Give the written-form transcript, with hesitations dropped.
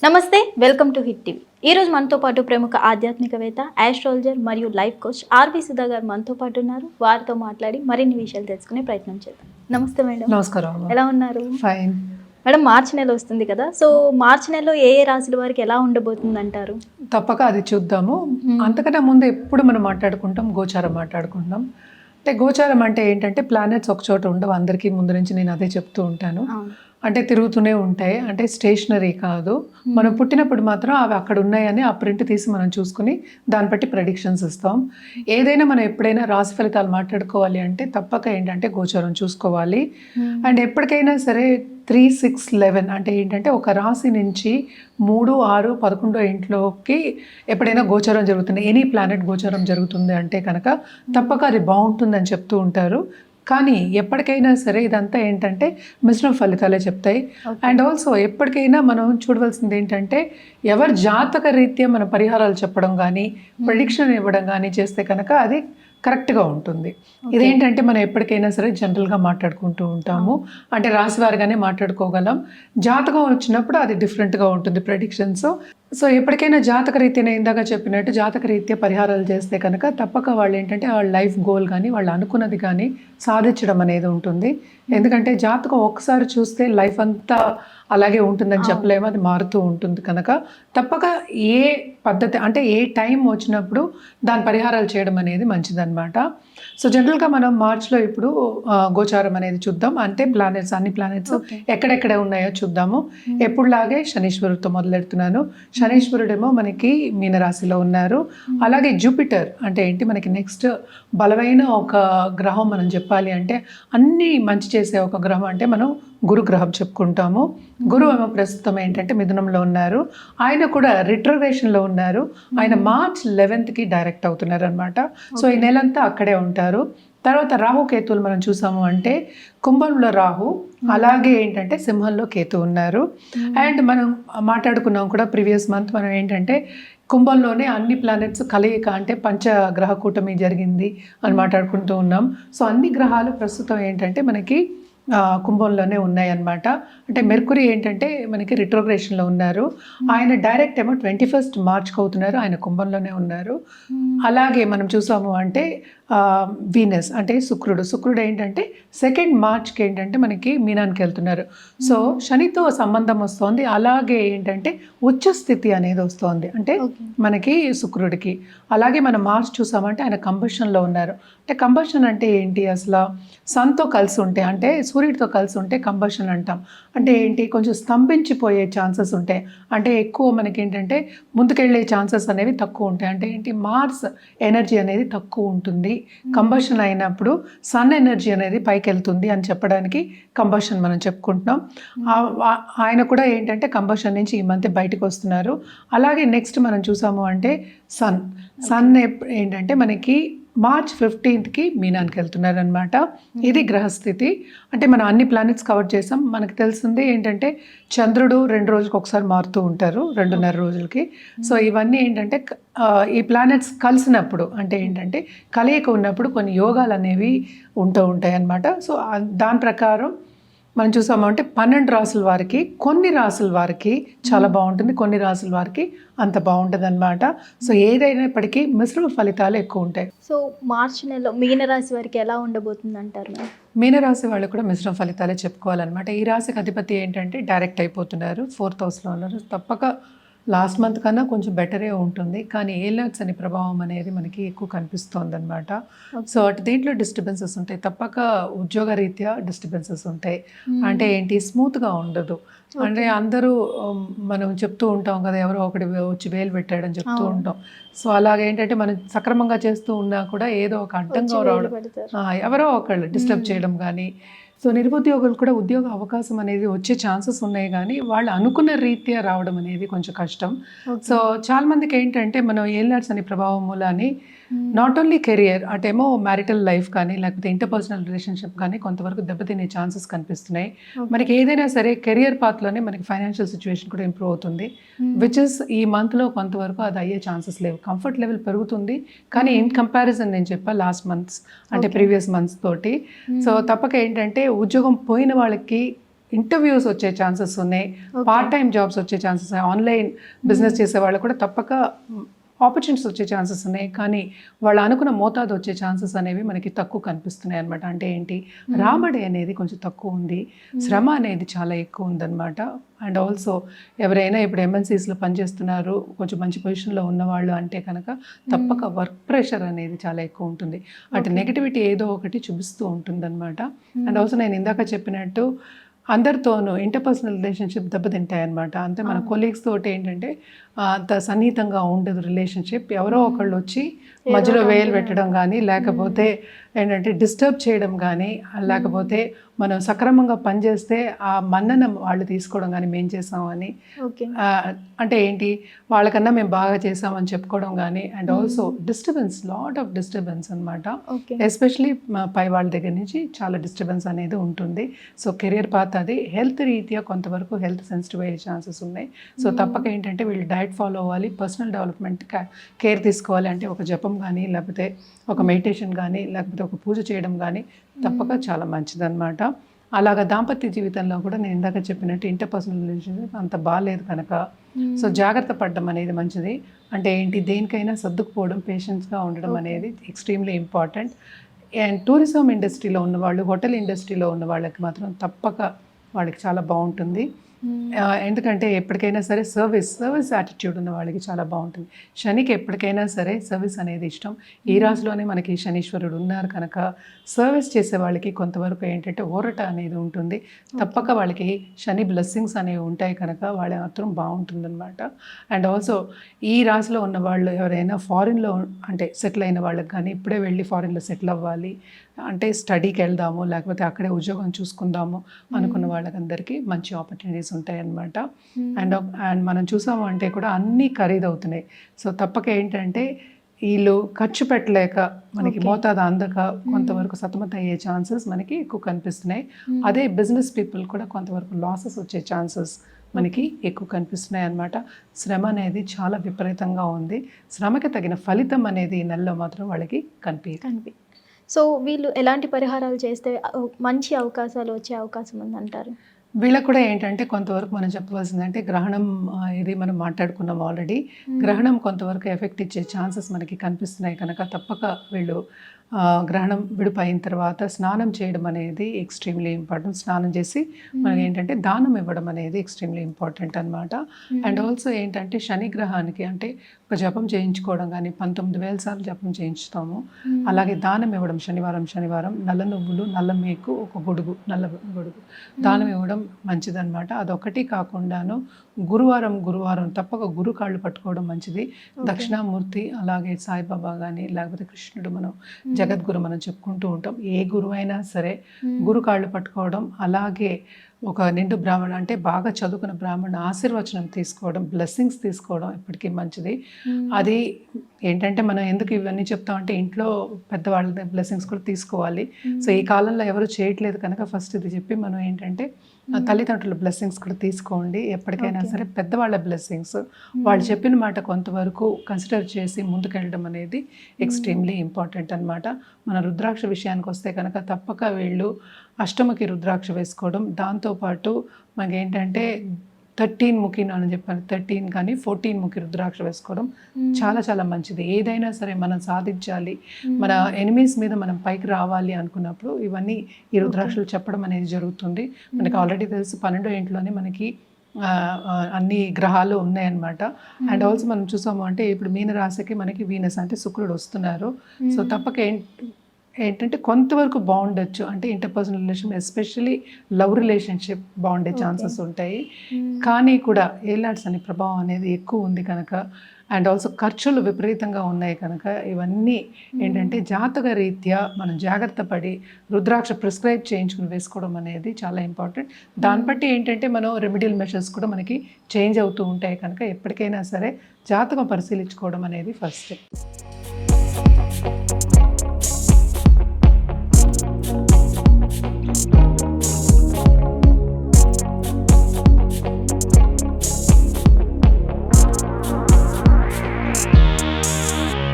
నమస్తే, welcome to hit TV. ఈరోజు మనతో పాటు ప్రముఖ ఆధ్యాత్మికవేత్త, ఆస్ట్రాలజర్ మరియు లైఫ్ కోచ్ ఆర్వి సుధా గారు మనతో పాటు ఉన్నారు. వారితో మాట్లాడి మరిన్ని విషయాలు తెలుసుకునే ప్రయత్నం చేద్దాం. నమస్తే మేడం. నమస్కారం. ఎలా ఉన్నారు? ఫైన్ మేడం, మార్చి నెల వస్తుంది కదా, సో మార్చి నెలలో ఏ ఏ రాశుల వారికి ఎలా ఉండబోతుంది అంటారు? తప్పక అది చూద్దాము. అంతకన్నా ముందు ఎప్పుడు మనం మాట్లాడుకుంటాం, గోచారం మాట్లాడుకుంటాం. అంటే గోచారం అంటే ఏంటంటే ప్లానెట్స్ ఒక చోట ఉండవు. అందరికీ ముందు నుంచి నేను అదే చెప్తూ ఉంటాను. అంటే తిరుగుతూనే ఉంటాయి, అంటే స్టేషనరీ కాదు. మనం పుట్టినప్పుడు మాత్రం అవి అక్కడ ఉన్నాయని ఆ ప్రింట్ తీసి మనం చూసుకుని దాన్ని బట్టి ప్రెడిక్షన్స్ ఇస్తాం. ఏదైనా మనం ఎప్పుడైనా రాశి ఫలితాలు మాట్లాడుకోవాలి అంటే తప్పక ఏంటంటే గోచారం చూసుకోవాలి. అండ్ ఎప్పటికైనా సరే 3, 6, 11 అంటే ఏంటంటే ఒక రాశి నుంచి 3, 6, 11 ఇంట్లోకి ఎప్పుడైనా గోచారం జరుగుతుంది, ఎనీ ప్లానెట్ గోచారం జరుగుతుంది అంటే కనుక తప్పక అది బాగుంటుందని చెప్తూ ఉంటారు. కానీ ఎప్పటికైనా సరే ఇదంతా ఏంటంటే మిశ్రమ ఫలితాలే చెప్తాయి. అండ్ ఆల్సో ఎప్పటికైనా మనం చూడవలసింది ఏంటంటే ఎవరి జాతక రీత్యా మన పరిహారాలు చెప్పడం కానీ ప్రెడిక్షన్ ఇవ్వడం కానీ చేస్తే కనుక అది కరెక్ట్గా ఉంటుంది. ఇదేంటంటే మనం ఎప్పటికైనా సరే జనరల్గా మాట్లాడుకుంటూ ఉంటాము, అంటే రాశి వారిగానే మాట్లాడుకోగలం. జాతకం వచ్చినప్పుడు అది డిఫరెంట్గా ఉంటుంది ప్రెడిక్షన్స్. సో ఎప్పటికైనా జాతక రీత్యా ఇందాక చెప్పినట్టు జాతక రీత్యా పరిహారాలు చేస్తే కనుక తప్పక వాళ్ళు ఏంటంటే వాళ్ళ లైఫ్ గోల్ కానీ వాళ్ళు అనుకున్నది కానీ సాధించడం అనేది ఉంటుంది. ఎందుకంటే జాతకం ఒక్కసారి చూస్తే లైఫ్ అంతా అలాగే ఉంటుందని చెప్పలేము, అది మారుతూ ఉంటుంది. కనుక తప్పక ఏ పద్ధతి అంటే ఏ టైం వచ్చినప్పుడు దాని పరిహారాలు చేయడం అనేది మంచిదన్నమాట. సో జనరల్గా మనం మార్చ్లో ఇప్పుడు గోచారం అనేది చూద్దాం. అంటే ప్లానెట్స్, అన్ని ప్లానెట్స్ ఎక్కడెక్కడ ఉన్నాయో చూద్దాము. ఎప్పుడులాగే శనీశ్వరుడితో మొదలెడుతున్నాను. శనీశ్వరుడేమో మనకి మీనరాశిలో ఉన్నారు. అలాగే జూపిటర్ అంటే ఏంటి, మనకి నెక్స్ట్ బలమైన ఒక గ్రహం మనం చెప్పాలి అంటే అన్నీ మంచి చేసే ఒక గ్రహం అంటే మనం గురు గ్రహం చెప్పుకుంటాము. గురువు ఏమో ప్రస్తుతం ఏంటంటే మిథునంలో ఉన్నారు. ఆయన కూడా రిట్రోగ్రేషన్లో ఉన్నారు. ఆయన మార్చ్ 11th డైరెక్ట్ అవుతున్నారు అనమాట. సో ఈ నెలంతా అక్కడే ఉంటారు. తర్వాత రాహుకేతువులు మనం చూసాము అంటే కుంభంలో రాహు, అలాగే ఏంటంటే సింహంలో కేతు ఉన్నారు. అండ్ మనం మాట్లాడుకున్నాం కూడా ప్రీవియస్ మంత్ మనం ఏంటంటే కుంభంలోనే అన్ని ప్లానెట్స్ కలయిక అంటే పంచగ్రహ కూటమి జరిగింది అని మాట్లాడుకుంటూ ఉన్నాం. సో అన్ని గ్రహాలు ప్రస్తుతం ఏంటంటే మనకి కుంభంలోనే ఉన్నాయన్నమాట. అంటే మెర్కురీ ఏంటంటే మనకి రిట్రోగ్రేషన్లో ఉన్నారు. ఆయన డైరెక్ట్ ఏమో 21st మార్చ్కి అవుతున్నారు, ఆయన కుంభంలోనే ఉన్నారు. అలాగే మనం చూసాము అంటే వీనస్ అంటే శుక్రుడు ఏంటంటే 2nd మార్చ్కి ఏంటంటే మనకి మీనానికి వెళ్తున్నారు. సో శనితో సంబంధం వస్తుంది. అలాగే ఏంటంటే ఉచ్చ స్థితి అనేది వస్తుంది అంటే మనకి శుక్రుడికి. అలాగే మనం మార్చ్ చూసామంటే ఆయన కంబషన్లో ఉన్నారు. అంటే కంబషన్ అంటే ఏంటి, అసలు సన్తో కలిసి ఉంటే అంటే సూర్యుడితో కలిసి ఉంటే కంబషన్ అంటాం. అంటే ఏంటి, కొంచెం స్తంభించిపోయే ఛాన్సెస్ ఉంటాయి. అంటే ఎక్కువ మనకి ఏంటంటే ముందుకెళ్ళే ఛాన్సెస్ అనేవి తక్కువ ఉంటాయి. అంటే ఏంటి, మార్స్ ఎనర్జీ అనేది తక్కువ ఉంటుంది. కంబషన్ అయినప్పుడు సన్ ఎనర్జీ అనేది పైకి వెళ్తుంది అని చెప్పడానికి కంబషన్ మనం చెప్పుకుంటున్నాం. ఆయన కూడా ఏంటంటే కంబషన్ నుంచి ఈ మంత్ బయటకు వస్తున్నారు. అలాగే నెక్స్ట్ మనం చూసాము అంటే సన్ ఏంటంటే మనకి మార్చ్ 15th మీనానికి వెళ్తున్నారు అనమాట. ఇది గ్రహస్థితి. అంటే మనం అన్ని ప్లానెట్స్ కవర్ చేసాం. మనకు తెలిసిందే ఏంటంటే చంద్రుడు 2 రోజులకు ఒకసారి మారుతూ ఉంటారు, 2.5 రోజులకి. సో ఇవన్నీ ఏంటంటే ఈ ప్లానెట్స్ కలిసినప్పుడు అంటే ఏంటంటే కలయిక ఉన్నప్పుడు కొన్ని యోగాలు అనేవి ఉంటూ ఉంటాయి అన్నమాట. సో దాని ప్రకారం మనం చూసామంటే 12 రాసుల వారికి, కొన్ని రాసుల వారికి చాలా బాగుంటుంది, కొన్ని రాసుల వారికి అంత బాగుంటుంది అనమాట. సో ఏదైనప్పటికీ మిశ్రమ ఫలితాలు ఎక్కువ ఉంటాయి. సో మార్చి నెలలో మీనరాశి వారికి ఎలా ఉండబోతుంది అంటారు? మీనరాశి వాళ్ళు కూడా మిశ్రమ ఫలితాలే చెప్పుకోవాలన్నమాట. ఈ రాశికి అధిపతి ఏంటంటే డైరెక్ట్ అయిపోతున్నారు, 4th హౌస్లో ఉన్నారు. తప్పక లాస్ట్ మంత్ కన్నా కొంచెం బెటరే ఉంటుంది, కానీ ఏలర్ట్స్ అనే ప్రభావం అనేది మనకి ఎక్కువ కనిపిస్తుంది అనమాట. సో అటు దీంట్లో డిస్టర్బెన్సెస్ ఉంటాయి, తప్పక ఉద్యోగ రీత్యా డిస్టర్బెన్సెస్ ఉంటాయి. అంటే ఏంటి, స్మూత్గా ఉండదు. అంటే అందరూ మనం చెప్తూ ఉంటాం కదా, ఎవరో ఒకటి వచ్చి వేలు పెట్టాడని చెప్తూ ఉంటాం. సో అలాగేంటంటే మనం సక్రమంగా చేస్తూ ఉన్నా కూడా ఏదో ఒక అడ్డంగా రావడం, ఎవరో ఒకళ్ళు డిస్టర్బ్ చేయడం కానీ. సో నిరుద్యోగులు కూడా ఉద్యోగ అవకాశం అనేది వచ్చే ఛాన్సెస్ ఉన్నాయి, కానీ వాళ్ళు అనుకున్న రీత్యా రావడం అనేది కొంచెం కష్టం. సో చాలా మందికి ఏంటంటే మనం ఏలర్ట్స్ అనే ప్రభావం మూలాన్ని నాట్ ఓన్లీ కెరియర్ అటేమో మ్యారిటల్ లైఫ్ కానీ లేకపోతే ఇంటర్పర్సనల్ రిలేషన్షిప్ కానీ కొంతవరకు దెబ్బతినే ఛాన్సెస్ కనిపిస్తున్నాయి. మనకి ఏదైనా సరే కెరియర్ పాత్లోనే మనకి ఫైనాన్షియల్ సిచ్యువేషన్ కూడా ఇంప్రూవ్ అవుతుంది, విచ్ ఇస్ ఈ మంత్లో కొంతవరకు అది అయ్యే ఛాన్సెస్ లేవు. కంఫర్ట్ లెవెల్ పెరుగుతుంది, కానీ ఇన్ కంపారిజన్ నేను చెప్పా లాస్ట్ మంత్స్ అంటే ప్రీవియస్ మంత్స్ తోటి. సో తప్పక ఏంటంటే ఉద్యోగం పోయిన వాళ్ళకి ఇంటర్వ్యూస్ వచ్చే ఛాన్సెస్ ఉన్నాయి, పార్ట్ టైం జాబ్స్ వచ్చే ఛాన్సెస్ ఉన్నాయి, ఆన్లైన్ బిజినెస్ చేసే వాళ్ళు కూడా తప్పక ఆపర్చునిటీస్ వచ్చే ఛాన్సెస్ ఉన్నాయి. కానీ వాళ్ళు అనుకున్న మోతాదు వచ్చే ఛాన్సెస్ అనేవి మనకి తక్కువ కనిపిస్తున్నాయి అనమాట. అంటే ఏంటి, రాబడి అనేది కొంచెం తక్కువ ఉంది, శ్రమ అనేది చాలా ఎక్కువ ఉందన్నమాట. అండ్ ఆల్సో ఎవరైనా ఇప్పుడు ఎంఎన్సీస్లో పనిచేస్తున్నారు, కొంచెం మంచి పొజిషన్లో ఉన్నవాళ్ళు అంటే కనుక తప్పక వర్క్ ప్రెషర్ అనేది చాలా ఎక్కువ ఉంటుంది. అటు నెగిటివిటీ ఏదో ఒకటి చూపిస్తూ ఉంటుందన్నమాట. అండ్ ఆల్సో నేను ఇందాక చెప్పినట్టు అందరితోనూ ఇంటర్పర్సనల్ రిలేషన్షిప్ దెబ్బతింటాయి అనమాట. అంతే మన కొలీగ్స్ తోటి ఏంటంటే అంత సన్నిహితంగా ఉండదు రిలేషన్షిప్. ఎవరో ఒకళ్ళు వచ్చి మధ్యలో వేలు పెట్టడం కానీ, లేకపోతే ఏంటంటే డిస్టర్బ్ చేయడం కానీ, లేకపోతే మనం సక్రమంగా పనిచేస్తే ఆ మన్నన వాళ్ళు తీసుకోవడం కానీ, మేము చేసామని అంటే ఏంటి వాళ్ళకన్నా మేము బాగా చేసామని చెప్పుకోవడం కానీ. And also disturbance, lot of disturbance అనమాట. ఎస్పెషలీ పై వాళ్ళ దగ్గర నుంచి చాలా డిస్టర్బెన్స్ అనేది ఉంటుంది. సో కెరియర్ పాత్ అది హెల్త్ రీత్యా కొంతవరకు హెల్త్ సెన్సిటివ్ అయ్యే ఛాన్సెస్ ఉన్నాయి. సో తప్పక ఏంటంటే వీళ్ళు డైట్ ఫాలో అవ్వాలి, పర్సనల్ డెవలప్మెంట్ కేర్ తీసుకోవాలి. అంటే ఒక జపం కానీ, లేకపోతే ఒక మెడిటేషన్ కానీ, లేకపోతే ఒక పూజ చేయడం కానీ తప్పక చాలా మంచిదన్నమాట. అలాగా దాంపత్య జీవితంలో కూడా నేను ఇందాక చెప్పినట్టు ఇంటర్పర్సనల్ రిలేషన్షిప్ అంత బాగాలేదు కనుక సో జాగ్రత్త పడడం అనేది మంచిది. అంటే ఏంటి, దేనికైనా సర్దుకుపోవడం, పేషెన్స్గా ఉండడం అనేది ఎక్స్ట్రీమ్లీ ఇంపార్టెంట్. అండ్ టూరిజం ఇండస్ట్రీలో ఉన్నవాళ్ళు, హోటల్ ఇండస్ట్రీలో ఉన్న వాళ్ళకి మాత్రం తప్పక వాళ్ళకి చాలా బాగుంటుంది. ఎందుకంటే ఎప్పటికైనా సరే సర్వీస్ యాటిట్యూడ్ ఉన్న వాళ్ళకి చాలా బాగుంటుంది. శనికి ఎప్పటికైనా సరే సర్వీస్ అనేది ఇష్టం. ఈ రాశిలోనే మనకి శనీశ్వరుడు ఉన్నారు కనుక సర్వీస్ చేసే వాళ్ళకి కొంతవరకు ఏంటంటే ఊరట అనేది ఉంటుంది. తప్పక వాళ్ళకి శని బ్లెస్సింగ్స్ అనేవి ఉంటాయి కనుక వాళ్ళ మాత్రం బాగుంటుందన్నమాట. అండ్ ఆల్సో ఈ రాశిలో ఉన్న వాళ్ళు ఎవరైనా ఫారిన్లో అంటే సెటిల్ అయిన వాళ్ళకి కానీ, ఇప్పుడే వెళ్ళి ఫారిన్లో సెటిల్ అవ్వాలి అంటే స్టడీకి వెళ్దాము, లేకపోతే అక్కడే ఉద్యోగం చూసుకుందాము అనుకున్న వాళ్ళకందరికీ మంచి ఆపర్చునిటీస్ ఉంటాయి అన్నమాట. అండ్ మనం చూసాము అంటే కూడా అన్నీ ఖరీదవుతున్నాయి. సో తప్పక ఏంటంటే వీళ్ళు ఖర్చు పెట్టలేక మనకి మోతాదు అందక కొంతవరకు సతమతం అయ్యే ఛాన్సెస్ మనకి ఎక్కువ కనిపిస్తున్నాయి. అదే బిజినెస్ పీపుల్ కూడా కొంతవరకు లాసెస్ వచ్చే ఛాన్సెస్ మనకి ఎక్కువ కనిపిస్తున్నాయి అన్నమాట. శ్రమ అనేది చాలా విపరీతంగా ఉంది. శ్రమకి తగిన ఫలితం అనేది ఈ నెలలో మాత్రం వాళ్ళకి కనిపి. సో వీళ్ళు ఎలాంటి పరిహారాలు చేస్తే మంచి అవకాశాలు వచ్చే అవకాశం ఉందంటారు? వీళ్ళకు కూడా ఏంటంటే కొంతవరకు మనం చెప్పవలసిందంటే గ్రహణం ఇది మనం మాట్లాడుకున్నాం ఆల్రెడీ. గ్రహణం కొంతవరకు ఎఫెక్ట్ ఇచ్చే ఛాన్సెస్ మనకి కనిపిస్తున్నాయి కనుక తప్పక వీళ్ళు గ్రహణం విడిపోయిన తర్వాత స్నానం చేయడం అనేది ఎక్స్ట్రీమ్లీ ఇంపార్టెంట్. స్నానం చేసి మనకి ఏంటంటే దానం ఇవ్వడం అనేది ఎక్స్ట్రీమ్లీ ఇంపార్టెంట్ అనమాట. అండ్ ఆల్సో ఏంటంటే శని గ్రహానికి అంటే ఒక జపం చేయించుకోవడం కానీ, 19,000 సార్లు జపం చేయించుతాము. అలాగే దానం ఇవ్వడం శనివారం నల్ల నువ్వులు, నల్ల మేకు, ఒక గొడుగు, నల్ల గొడుగు దానం ఇవ్వడం మంచిదన్నమాట. అదొకటి కాకుండాను గురువారం తప్పక గురు కాళ్ళు పట్టుకోవడం మంచిది. దక్షిణామూర్తి అలాగే సాయిబాబా కానీ, లేకపోతే కృష్ణుడు, మనం జగద్గురు మనం చెప్పుకుంటూ ఉంటాం. ఏ గురువు అయినా సరే గురు కాళ్ళు పట్టుకోవడం, అలాగే ఒక నిండు బ్రాహ్మణ అంటే బాగా చదువుకున్న బ్రాహ్మణ ఆశీర్వచనం తీసుకోవడం, బ్లెస్సింగ్స్ తీసుకోవడం ఎప్పటికీ మంచిది. అది ఏంటంటే మనం ఎందుకు ఇవన్నీ చెప్తామంటే ఇంట్లో పెద్దవాళ్ళ బ్లెస్సింగ్స్ కూడా తీసుకోవాలి. సో ఈ కాలంలో ఎవరు చేయట్లేదు కనుక ఫస్ట్ ఇది చెప్పి మనం ఏంటంటే తల్లిదండ్రుల బ్లెస్సింగ్స్ కూడా తీసుకోండి. ఎప్పటికైనా సరే పెద్దవాళ్ళ బ్లెస్సింగ్స్, వాళ్ళు చెప్పిన మాట కొంతవరకు కన్సిడర్ చేసి ముందుకెళ్ళడం అనేది ఎక్స్ట్రీమ్లీ ఇంపార్టెంట్ అనమాట. మన రుద్రాక్ష విషయానికి వస్తే కనుక తప్పక వీళ్ళు అష్టముఖి రుద్రాక్ష వేసుకోవడం, దాంతోపాటు మనకి ఏంటంటే 13 ముఖి అని చెప్పాను, 13 కానీ 14 ముఖి రుద్రాక్ష వేసుకోవడం చాలా చాలా మంచిది. ఏదైనా సరే మనం సాధించాలి, మన ఎనిమీస్ మీద మనం పైకి రావాలి అనుకున్నప్పుడు ఇవన్నీ ఈ రుద్రాక్షలు చెప్పడం అనేది జరుగుతుంది. మనకి ఆల్రెడీ తెలుసు 12వ ఇంట్లోనే మనకి అన్ని గ్రహాలు ఉన్నాయన్నమాట. అండ్ ఆల్సో మనం చూసాము అంటే ఇప్పుడు మీన రాశికి మనకి వీనస్ అంటే శుక్రుడు వస్తున్నారు. సో తప్పక ఏంటంటే కొంతవరకు బాగుండొచ్చు, అంటే interpersonal relation especially love relationship బాగుండే ఛాన్సెస్ ఉంటాయి. కానీ కూడా ఏలాట్స్ అనే ప్రభావం అనేది ఎక్కువ ఉంది కనుక, అండ్ ఆల్సో ఖర్చులు విపరీతంగా ఉన్నాయి కనుక ఇవన్నీ ఏంటంటే జాతక రీత్యా మనం జాగ్రత్త పడి రుద్రాక్ష ప్రిస్క్రైబ్ చేయించుకుని వేసుకోవడం అనేది చాలా ఇంపార్టెంట్. దాన్ని బట్టి ఏంటంటే మనం రెమెడియల్ మెషర్స్ కూడా మనకి చేంజ్ అవుతూ ఉంటాయి కనుక ఎప్పటికైనా సరే జాతకం పరిశీలించుకోవడం అనేది ఫస్ట్ స్టెప్.